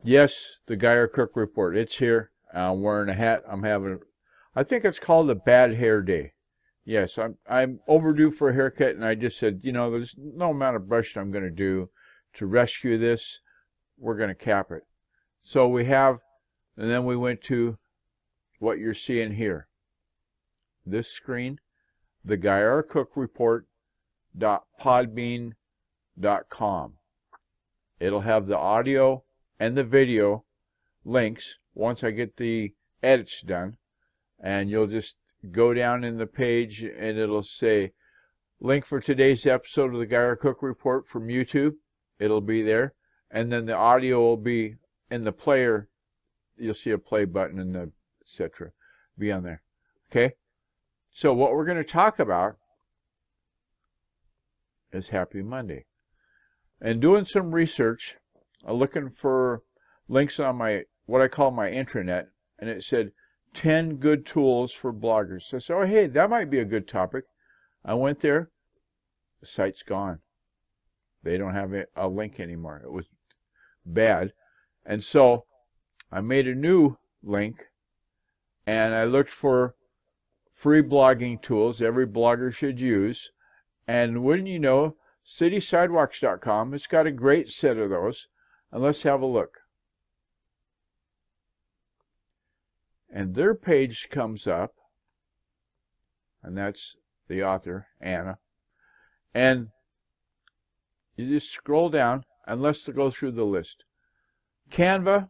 Yes, the Geyer Cook Report. It's here. I'm wearing a hat. I think it's called a bad hair day. Yes, I'm overdue for a haircut, and I just said, there's no amount of brushing I'm going to do to rescue this. We're going to cap it. So we have, and then we went to what you're seeing here. This screen, the Geyer Cook Report.podbean.com. It'll have the audio and the video links once I get the edits done, and you'll just go down in the page and it'll say link for today's episode of the Geyer Cook Report from YouTube. It'll be there, and then the audio will be in the player. You'll see a play button and the etc. be on there. Okay, so what we're going to talk about is Happy Monday. And doing some research, looking for links on my what I call my intranet, and it said 10 good tools for bloggers. So I said, oh, hey, that might be a good topic. I went there. The site's gone. They don't have a link anymore. It was bad. And so I made a new link, and I looked for free blogging tools every blogger should use. And wouldn't you know, citysidewalks.com, it's got a great set of those. And let's have a look. And their page comes up, and that's the author, Anna. And you just scroll down, and let's go through the list. Canva,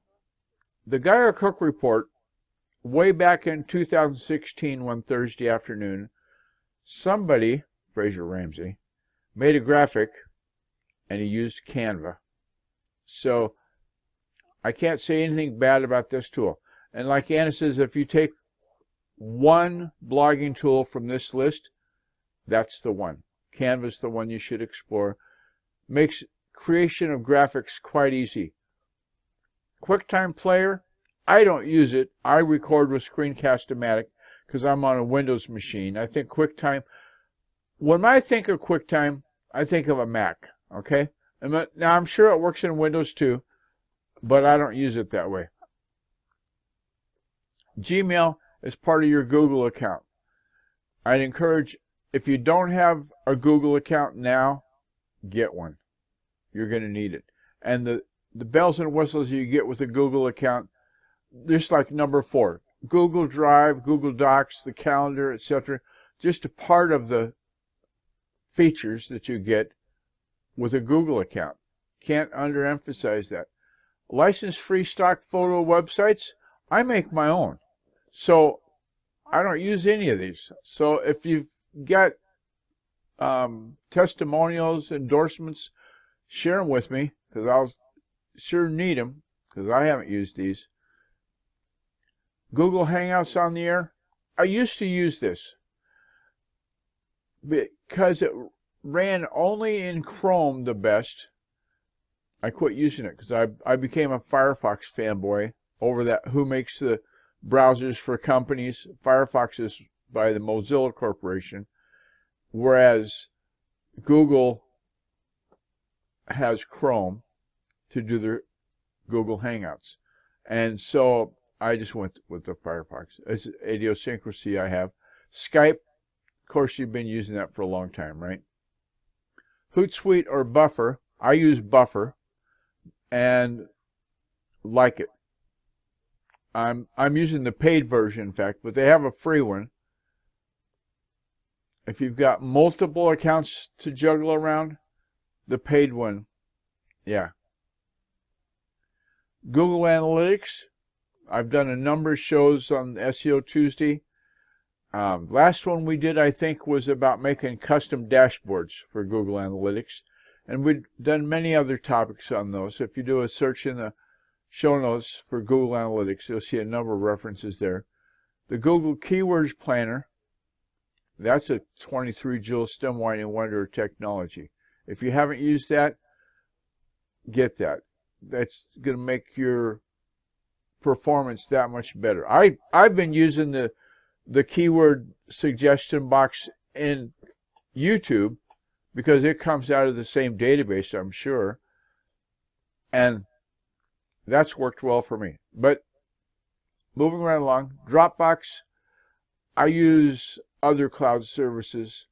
the Geyer Cook Report, way back in 2016, one Thursday afternoon, somebody, Fraser Ramsey, made a graphic, and he used Canva. So I can't say anything bad about this tool. And like Anna says, if you take one blogging tool from this list, that's the one. Canva's the one you should explore. Makes creation of graphics quite easy. QuickTime Player, I don't use it. I record with Screencast-O-Matic because I'm on a Windows machine. I think QuickTime, when I think of QuickTime, I think of a Mac, okay? Now, I'm sure it works in Windows too, but I don't use it that way. Gmail is part of your Google account. I'd encourage, if you don't have a Google account now, get one. You're going to need it. And the bells and whistles you get with a Google account, just like number 4, Google Drive, Google Docs, the calendar, etc., just a part of the features that you get with a Google account. Can't underemphasize that. License-free stock photo websites, I make my own. So I don't use any of these. So if you've got testimonials, endorsements, share them with me, because I'll sure need them, because I haven't used these. Google Hangouts on the air, I used to use this because it ran only in Chrome the best. I quit using it because I became a Firefox fanboy over that. Who makes the browsers for companies? Firefox is by the Mozilla Corporation, whereas Google has Chrome to do their Google Hangouts. And so I just went with the Firefox. It's an idiosyncrasy I have. Skype, of course, you've been using that for a long time, right? Hootsuite or Buffer, I use Buffer and like it. I'm using the paid version, in fact, but they have a free one. If you've got multiple accounts to juggle around, the paid one, yeah. Google Analytics, I've done a number of shows on SEO Tuesday. Last one we did, I think, was about making custom dashboards for Google Analytics. And we've done many other topics on those. If you do a search in the show notes for Google Analytics, you'll see a number of references there. The Google Keywords Planner, that's a 23 jewel stem winding wonder of technology. If you haven't used that, get that. That's going to make your performance that much better. I've been using the keyword suggestion box in YouTube because it comes out of the same database, I'm sure. And that's worked well for me. But moving right along, Dropbox, I use other cloud services.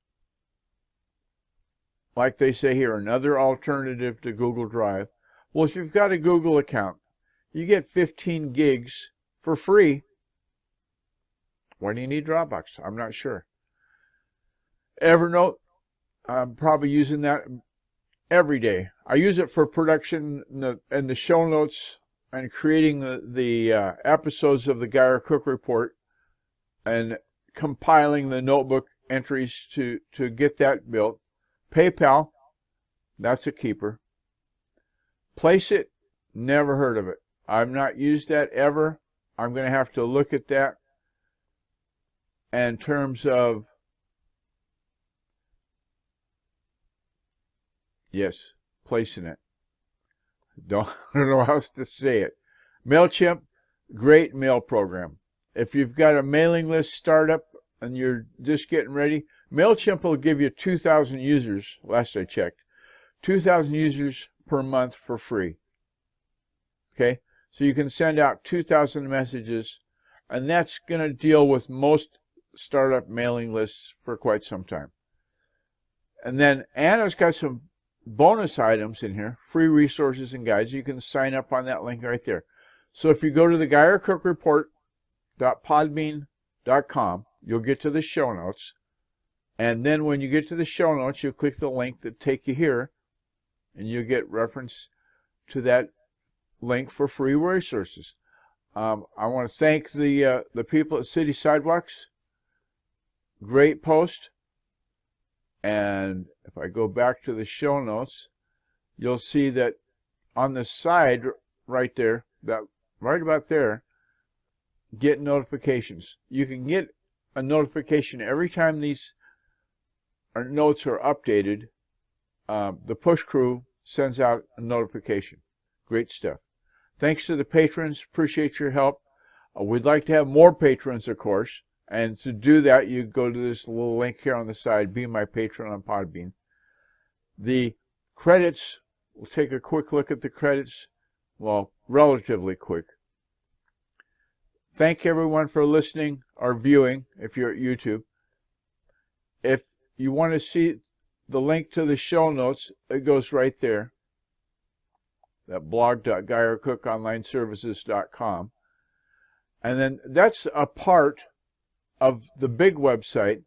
Like they say here, another alternative to Google Drive. Well, if you've got a Google account, you get 15 gigs for free. Why do you need Dropbox? I'm not sure. Evernote, I'm probably using that every day. I use it for production and the show notes and creating the episodes of the Geyer Cook Report and compiling the notebook entries to get that built. PayPal, that's a keeper. Placeit, never heard of it. I've not used that ever. I'm going to have to look at that in terms of, yes, placing it. Don't know how else to say it. MailChimp, great mail program. If you've got a mailing list startup and you're just getting ready, MailChimp will give you 2,000 users, last I checked, 2,000 users per month for free. Okay, so you can send out 2,000 messages, and that's going to deal with most startup mailing lists for quite some time. And then Anna's got some bonus items in here, free resources and guides. You can sign up on that link right there. So if you go to the GeyerCookReport.podbean.com, you'll get to the show notes. And then when you get to the show notes, you'll click the link that take you here, and you'll get reference to that link for free resources. I want to thank the people at City Sidewalks. Great post. And if I go back to the show notes, you'll see that on the side right there, that right about there, get notifications. You can get a notification every time these notes are updated. The push crew sends out a notification. Great stuff. Thanks to the patrons. Appreciate your help. We'd like to have more patrons, of course. And to do that, you go to this little link here on the side, Be My Patron on Podbean. The credits, we'll take a quick look at the credits. Well, relatively quick. Thank everyone for listening or viewing if you're at YouTube. If you want to see the link to the show notes, it goes right there. That blog.GeyerCookOnlineServices.com. And then that's a part of the big website,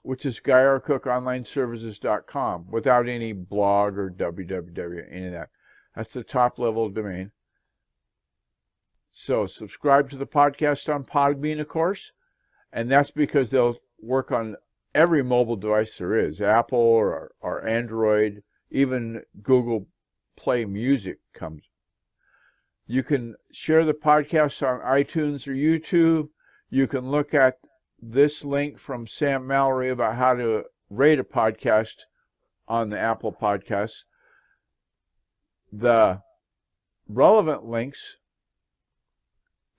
which is GeyerCookOnlineServices.com, without any blog or www, any of that. That's the top level domain. So subscribe to the podcast on Podbean, of course, and that's because they'll work on every mobile device there is, Apple or Android, even Google Play Music comes. You can share the podcast on iTunes or YouTube. You can look at this link from Sam Mallory about how to rate a podcast on the Apple Podcasts. The relevant links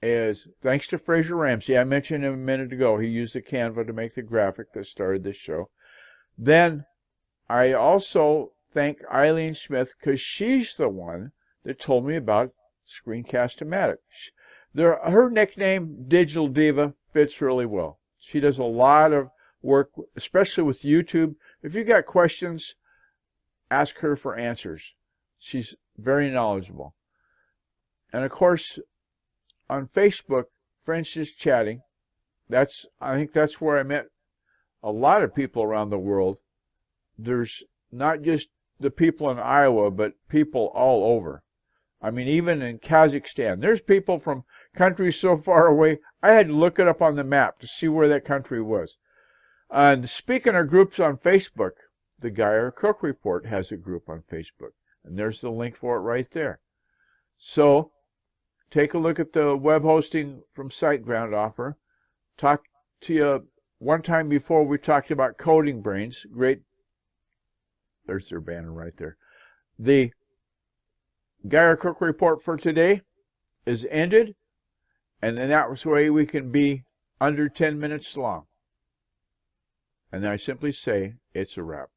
is thanks to Fraser Ramsey. I mentioned him a minute ago. He used the Canva to make the graphic that started this show. Then I also thank Eileen Smith because she's the one that told me about Screencast-O-Matic. Her nickname, Digital Diva, fits really well. She does a lot of work, especially with YouTube. If you got questions, ask her for answers. She's very knowledgeable. And of course, on Facebook, Friends Just Chatting, I think that's where I met a lot of people around the world. There's not just the people in Iowa, but people all over. I mean, even in Kazakhstan, there's people from countries so far away, I had to look it up on the map to see where that country was. And speaking of groups on Facebook, the Geyer Cook Report has a group on Facebook, and there's the link for it right there. So take a look at the web hosting from SiteGround offer. Talk to you one time before, we talked about Coding Brains. Great. There's their banner right there. The Geyer Cook Report for today is ended, and then that was the way we can be under 10 minutes long. And then I simply say it's a wrap.